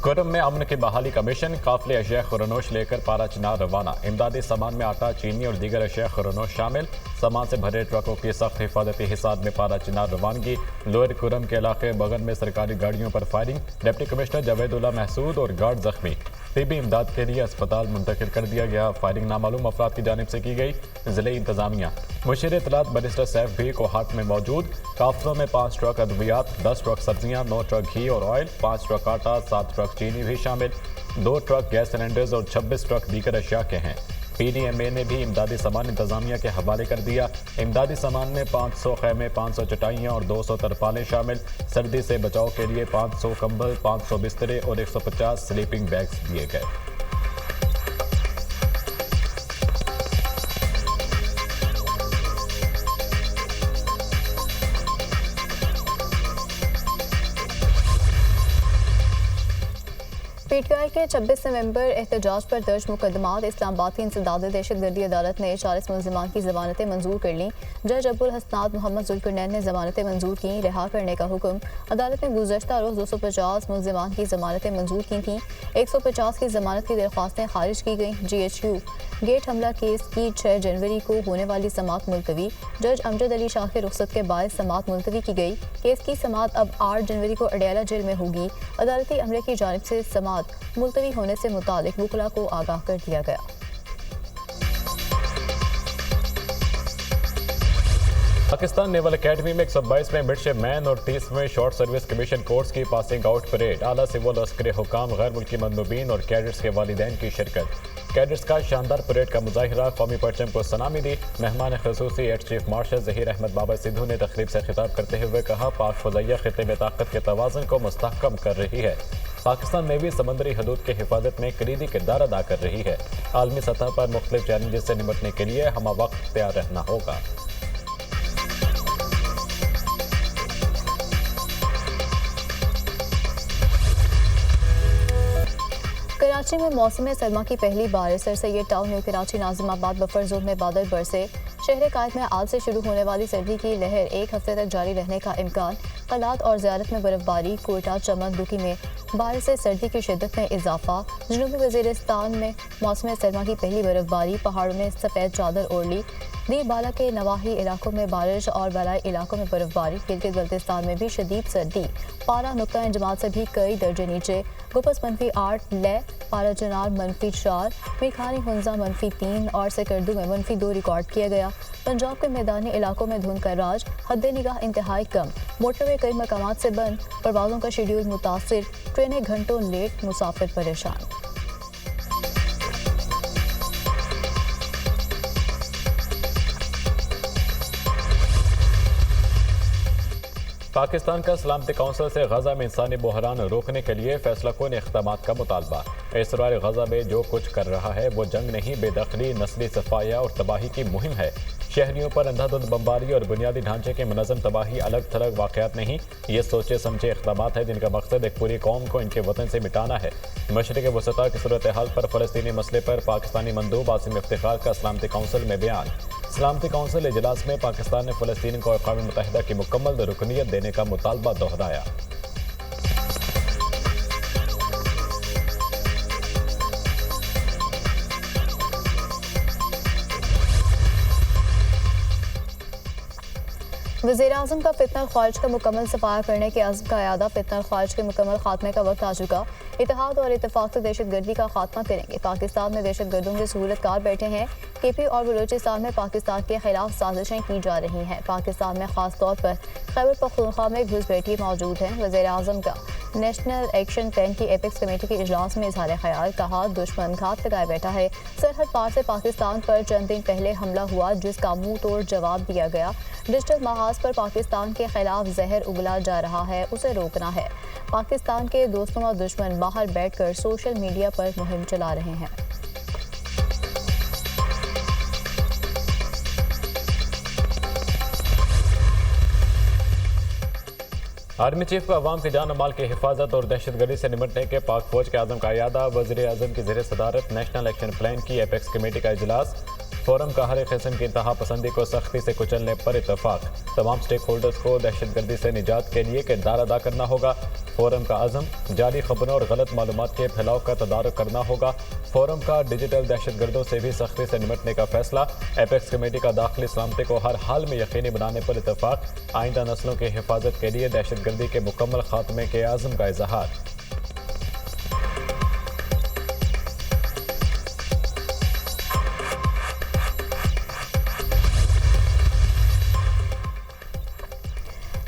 खुर्रम में अमन की बहाली कमीशन काफिले अशिया खुरनोश लेकर पारा चिनार रवाना। इमदादी सामान में आटा, चीनी और दीगर अशिया खुरनोश शामिल। सामान से भरे ट्रकों की सख्त हिफाजती हिसाब में पारा चिनार रवानगी। लोअर खुर्रम के इलाके बगन में सरकारी गाड़ियों पर फायरिंग। डिप्टी कमिश्नर जावेदुल्ला महसूद और गार्ड जख्मी। तिबी इमदाद के लिए अस्पताल मुंतकिल कर दिया गया। फायरिंग नामालूम अफराद की जानिब से की गई। जिले इंतजामिया मुशीर इत्तलात बैरिस्टर सैफ भी कोहाट में मौजूद। काफिलों में 5 ट्रक अद्वियात, 10 ट्रक सब्जियां, 9 ट्रक घी और ऑयल, 5 ट्रक आटा, 7 ट्रक चीनी भी शामिल। 2 ट्रक गैस सिलेंडर्स और 26 ट्रक दीगर अशिया के हैं। PDMA ने भी इमदादी सामान इंतजामिया के हवाले कर दिया। इमदादी सामान में 500 खैमे, 500 चटाइयाँ और 200 तरपालें शामिल। सर्दी से बचाव के लिए 500 कंबल, 500 बिस्तरे और 150 स्लीपिंग बैग्स दिए गए। PTI के 26 नवंबर एहतजाज पर दर्ज मुकदमात। इस्लामाबाद की इंसदाद दहशतगर्दी अदालत ने 40 मुलजिमान की जमानतें मंजूर कर लीं। जज अब्दुल हसनात मोहम्मद जुल्करनैन ने जमानतें मंजूर की। रिहा करने का हुक्म। अदालत ने गुज़श्ता रोज़ 250 मुलजिमान की जमानतें मंजूर की थीं। 150 की जमानत की दरख्वास्तें खारिज की गईं। GHQ गेट हमला केस की 6 जनवरी को होने वाली समाअत मुलतवी। जज अमजद अली शाह के रुख्सत के बाद समाअत मुलतवी की गई। केस की समाअत अब 8 जनवरी को अडयाला जेल में होगी। अदालती अमले की जानिब से समाअत मुलतवी होने से मुतालिक वकला को आगाह कर दिया गया। पाकिस्तान नेवल अकेडमी में 122वें मिडशिपमैन और 30वें शॉर्ट सर्विस कमीशन कोर्स की पासिंग आउट परेड। आला सिविल अस्करी हुकाम, गैर मुल्की मंदूबीन और कैडेट्स के वालिदैन की शिरकत। कैडेट्स का शानदार परेड का मुजाहिरा। कौमी परचम को सलामी दी। मेहमान खसूसी air chief marshal Zaheer Ahmed Babar Sidhu ने तकरीब से खिताब करते हुए कहा, पाक फज़ाइया खिते में ताकत के तवाज़ुन को मुस्तहकम कर रही है। पाकिस्तान नेवी समंदरी हदूद की हिफाजत में कलीदी किरदार अदा कर रही है। आलमी सतह पर मुख्तलिफ चैलेंजेस से निपटने के लिए हम वक्त तैयार रहना होगा। कराची में मौसम सरमा की पहली बारिश। Sir Syed town, new Karachi, Nazimabad buffer zone में बादल बरसे। शहर कायद में आज से शुरू होने वाली सर्दी की लहर 1 हफ्ते तक जारी रहने का इम्कान। कलात और ज़ियारत में बर्फबारी। कोयटा, चमन, दुकी में बारिश से सर्दी की शिद्दत में इजाफा। जनूबी वज़ीरिस्तान में मौसम सरमा की पहली बर्फबारी। पहाड़ों में सफ़ेद चादर ओढ़ ली। दीर बाला के नवाही इलाकों में बारिश और बलाई इलाकों में बर्फबारी। गिलगित बल्तिस्तान में भी शदीद सर्दी। पारा नुक्ता इंजमात से भी कई दर्जे नीचे। गुपस -8, ले पारा जनार -4, मीरखानी हुंजा -3 और सकर्दू में -2 रिकॉर्ड किया गया। पंजाब के मैदानी इलाकों में धुंध का राज। हद निगाह इंतहाई कम। मोटरवे कई मकामात से बंद। परवाज़ों का शेड्यूल मुतासिर। ट्रेनें घंटों लेट। मुसाफिर परेशान। पाकिस्तान का सलामती कौंसिल से गजा में इंसानी बहरान रोकने के लिए फैसला कुन इक़दामात का मुतालबा। इसराइल गजा में जो कुछ कर रहा है वो जंग नहीं, बेदखली, नस्ली सफाया और तबाही की मुहिम है। शहरियों पर अंधाधुंध बमबारी और बुनियादी ढांचे की मुनज़्ज़म तबाही अलग थलग वाक़यात नहीं, ये सोचे समझे इक़दामात है जिनका मकसद एक पूरी कौम को इनके वतन से मिटाना है। मशरिक़ वसता की सूरत हाल पर फ़लस्तीनी मसले पर पाकिस्तानी मंदूब आसिम इफ्तिखार का सलामती कौंसिल में बयान। सलामती कौंसिल इजलास में पाकिस्तान ने फ़लस्तीन को अक़वाम मुत्तहिदा की मुकम्मल रुकनियत देने का मुतालबा दोहराया। वज़ीर-ए-आज़म का फितना ख्वारिज का मुकम्मल सफाया करने के अज़्म का यादा। फितना ख्वारिज के मुकम्मल खात्मे का वक्त आ चुका। इत्तेहाद और इत्तेफाक से दहशतगर्दी का खात्मा करेंगे। पाकिस्तान में दहशतगर्दों के सहूलतकार बैठे हैं। KP और बलूचिस्तान में पाकिस्तान के खिलाफ साजिशें की जा रही हैं। पाकिस्तान में खास तौर पर खैबर पख्तूनख्वा में घुसपैठी मौजूद हैं। वज़ीर-ए-आज़म का नेशनल एक्शन प्लान की एपेक्स कमेटी के इजलास में इजहार ख्याल। कहा, दुश्मन घात लगाए बैठा है। सरहद पार से पाकिस्तान पर चंद दिन पहले हमला हुआ जिसका मुंह तोड़ जवाब दिया गया। डिजिटल महाज पर पाकिस्तान के खिलाफ जहर उगला जा रहा है, उसे रोकना है। पाकिस्तान के दोस्तों और दुश्मन बाहर बैठकर सोशल मीडिया पर मुहिम चला रहे हैं। आर्मी चीफ को अवाम की जान और माल की हिफाजत और दहशतगर्दी से निपटने के पाक फौज के आज़म का यादा। वज़ीर-ए-आज़म की ज़ेर सदारत नेशनल एक्शन प्लान की एपेक्स कमेटी का इजलास। फोरम का हर एक किस्म की इंतहा पसंदी को सख्ती से कुचलने पर इतफाक। तमाम स्टेक होल्डर्स को दहशतगर्दी से निजात के लिए किरदार अदा करना होगा। फोरम का अज़म जाली खबरों और गलत मालूमात के फैलाव का तदारुक करना होगा। फोरम का डिजिटल दहशतगर्दों से भी सख्ती से निपटने का फैसला। एपेक्स कमेटी का दाखिली सलामती को हर हाल में यकीनी बनाने पर इतफाक। आइंदा नस्लों की हिफाजत के लिए दहशतगर्दी के मुकम्मल खात्मे के आज़म का इजहार।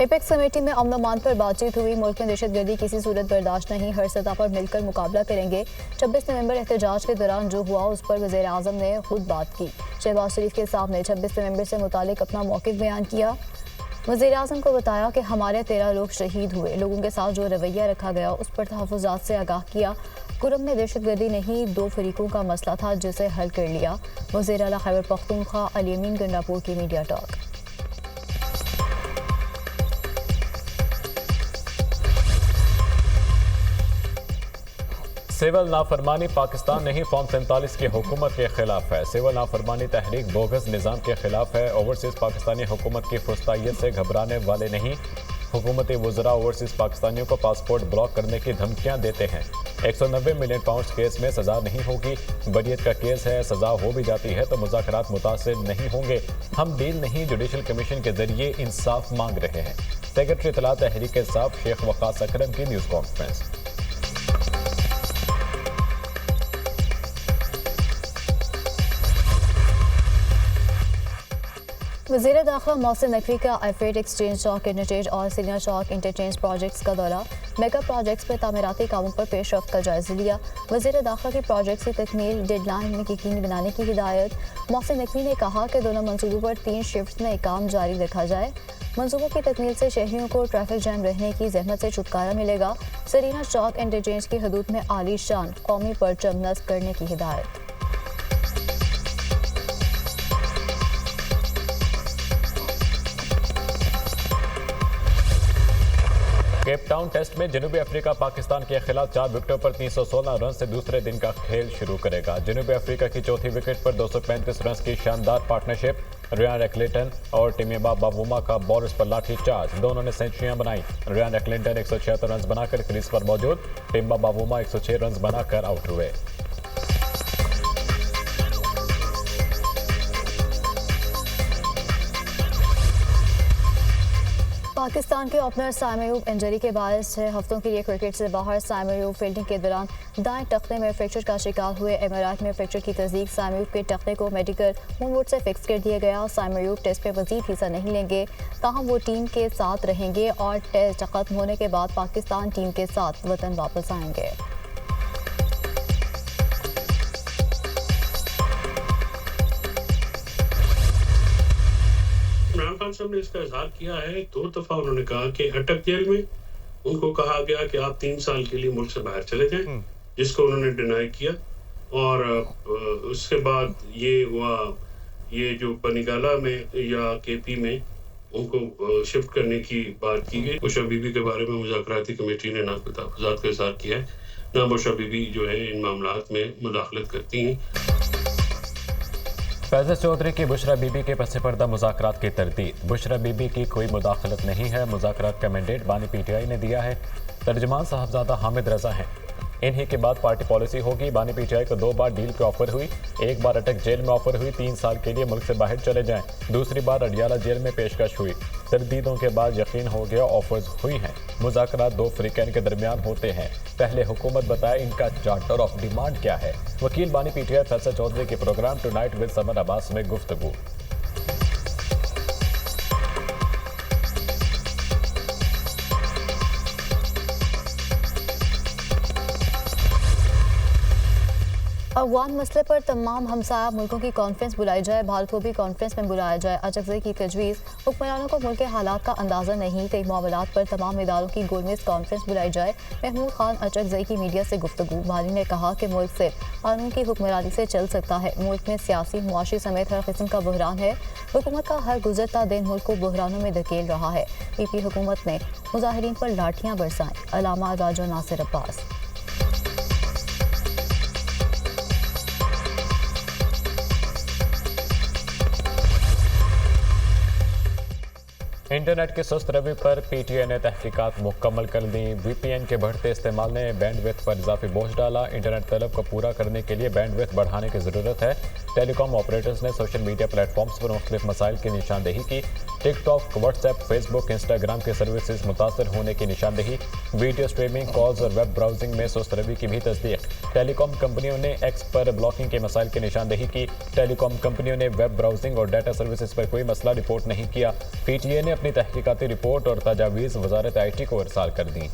एपेक्स कमेटी में अमन अमान पर बातचीत हुई। मुल्क में दहशतगर्दी किसी सूरत बर्दाश्त नहीं, हर सतह पर मिलकर मुकाबला करेंगे। 26 नवंबर एहतजाज के दौरान जो हुआ उस पर वज़ीर आज़म ने खुद बात की। शहबाज शरीफ के सामने 26 नवंबर से मुतालिक अपना मौक़िफ़ बयान किया। वज़ीर आज़म को बताया कि हमारे 13 लोग शहीद हुए, लोगों के साथ जो रवैया रखा गया उस पर तहफ़्फ़ुज़ात से आगाह किया। कुरम में दहशतगर्दी नहीं, 2 फरीकों का मसला था जिसे हल कर लिया। वज़ीर आला खैबर पख्तूनख्वा अली अमीन गंडापुर की मीडिया टॉक। सिविल नाफरमानी पाकिस्तान नहीं, फॉर्म 47 की हुकूमत के खिलाफ है। सिविल नाफरमानी तहरीक बोगस निज़ाम के खिलाफ है। ओवरसीज़ पाकिस्तानी हुकूमत की फुस्तायत से घबराने वाले नहीं। हुकूमती वज़रा ओवरसीज़ पाकिस्तानियों को पासपोर्ट ब्लॉक करने की धमकियां देते हैं। 190 मिलियन पाउंड केस में सज़ा नहीं होगी। बरियत का केस है, सज़ा हो भी जाती है तो मुज़ाकरात मुतासिर नहीं होंगे। हम डील नहीं, जुडिशल कमीशन के जरिए इंसाफ मांग रहे हैं। सेक्रेटरी इत्तलात तहरीक इंसाफ शेख वक़ास अकरम की न्यूज़ कॉन्फ्रेंस। वज़ीर दाखिला मोहसिन नकवी का आईफेड एक्सचेंज चौक इंटरचेंज और सीनियर चौक इंटरचेंज प्रोजेक्ट्स का दौरा। मेगा प्रोजेक्ट्स पर तामीराती कामों पर पेशरफ्त का जायजा लिया। वज़ीर दाखिला के प्रोजेक्ट्स की तकमील डेडलाइन में यकीनी बनाने की हिदायत। मोहसिन नकवी ने कहा कि दोनों मंसूबों पर 3 शिफ्ट में काम जारी रखा जाए। मंसूबों की तकमील से शहरियों को ट्रैफिक जैम रहने की जहमत से छुटकारा मिलेगा। सरीना चौक इंटरचेंज की हदूद में आली शान कौमी परचम नस्ब करने की हिदायत। केप टाउन टेस्ट में जनूबी अफ्रीका पाकिस्तान के खिलाफ 4 विकेटों पर 316 रन से दूसरे दिन का खेल शुरू करेगा। जनूबी अफ्रीका की चौथी विकेट पर 235 रन की शानदार पार्टनरशिप। रियान रैकलिंटन और टिम्बा बावुमा का बॉलर्स पर लाठी चार्ज, दोनों ने सेंचुरियां बनाई। रियान रैकलिंटन 176 रन बनाकर क्रीज पर मौजूद, टिम्बा बावुमा 106 रन बनाकर आउट हुए। पाकिस्तान के ओपनर साइम अयूब इंजरी के बाद 6 हफ्तों के लिए क्रिकेट से बाहर। साइम अयूब फील्डिंग के दौरान दाएं टखने में फ्रैक्चर का शिकार हुए। एमिरात में फ्रैक्चर की तस्दीक। साइम अयूब के टखने को मेडिकल मूवमेंट से फिक्स कर दिया गया। साइम अयूब टेस्ट में मजीद हिस्सा नहीं लेंगे, ताहम वो टीम के साथ रहेंगे और टेस्ट खत्म होने के बाद पाकिस्तान टीम के साथ वतन वापस आएंगे। इमरान खान साहब ने इसका इजहार किया है। 2 दफा उन्होंने कहा कि अटक जेल में उनको कहा गया कि आप 3 साल के लिए मुल्क से बाहर चले जाएं, जिसको उन्होंने डिनाई किया। और उसके बाद ये हुआ, ये जो बनिगाला में या केपी में उनको शिफ्ट करने की बात की गई। बुशरा बीबी के बारे में मुज़ाकराती कमेटी ने ना कोई तहफ़्फ़ुज़ात का इज़हार किया है, ना बुशरा बीबी जो है इन मामलात में मुदाखलत करती हैं। फैज़ल चौधरी की बुशरा बीबी के पस पर्दा मुज़ाकरात की तरदीद। बुशरा बीबी की कोई मुदाखलत नहीं है, मुज़ाकरात का मैंडेट बानी पीटीआई ने दिया है। तर्जमान साहबजादा हामिद रजा हैं। इन्हीं के बाद पार्टी पॉलिसी होगी। बानी पीटीआई को 2 बार डील की ऑफर हुई। 1 बार अटक जेल में ऑफर हुई, 3 साल के लिए मुल्क से बाहर चले जाएं। दूसरी बार अडियाला जेल में पेशकश हुई। तरदीदों के बाद यकीन हो गया, ऑफर्स हुई हैं। मुज़ाकरात 2 फ्रीकैन के दरमियान होते हैं। पहले हुकूमत बताए इनका चार्टर ऑफ डिमांड क्या है। वकील बानी पीटीआई फैसल चौधरी के program tonight with Samar Abbas में गुफ्तगू। अफगान मसले पर तमाम हमसाया मुल्कों की कॉन्फ्रेंस बुलाई जाए। भारत को भी कॉन्फ्रेंस में बुलाया जाए। अचकज़ई की तजवीज़। हुक्मरानों को मुल्क के हालात का अंदाज़ा नहीं, कई मामलात पर तमाम इदारों की गोलमेज कॉन्फ्रेंस बुलाई जाए। महमूद खान अचकज़ई की मीडिया से गुफ्तगू। बानी ने कहा कि मुल्क सिर्फ कानून की हुक्मरानी से चल सकता है। मुल्क में सियासी, मुआशी समेत हर किस्म का बहरान है। हुकूमत का हर गुजरता दिन मुल्क को बहरानों में धकेल रहा है। पीपी हुकूमत ने मुजाहिरीन पर लाठियाँ बरसाएं। अलामा राजो नासिर अब्बास। इंटरनेट की सुस्त रवि पर पीटीआई ने तहकीकात मुकम्मल कर दी। वीपीएन के बढ़ते इस्तेमाल ने बैंडविड्थ पर इजाफी बोझ डाला। इंटरनेट तलब को पूरा करने के लिए बैंडविड्थ बढ़ाने की ज़रूरत है। टेलीकॉम ऑपरेटर्स ने सोशल मीडिया प्लेटफॉर्म्स पर मुख्तलिफ मसाइल की निशानदेही की। टिकटॉक, व्हाट्सएप, फेसबुक, इंस्टाग्राम की सर्विसेज मुतासर होने की निशानदेही। वीडियो स्ट्रीमिंग, कॉल्स और वेब ब्राउजिंग में सुस्त रवि की भी तस्दीक। टेलीकॉम कंपनियों ने एक्स पर ब्लॉकिंग के मसाइल की निशानदेही की। टेलीकॉम कंपनियों ने वेब ब्राउजिंग और डाटा सर्विसेज पर कोई मसला रिपोर्ट नहीं किया। पीटीए ने अपनी तहकीकाती रिपोर्ट और तजावीज़ वजारत IT को इरसाल कर दी।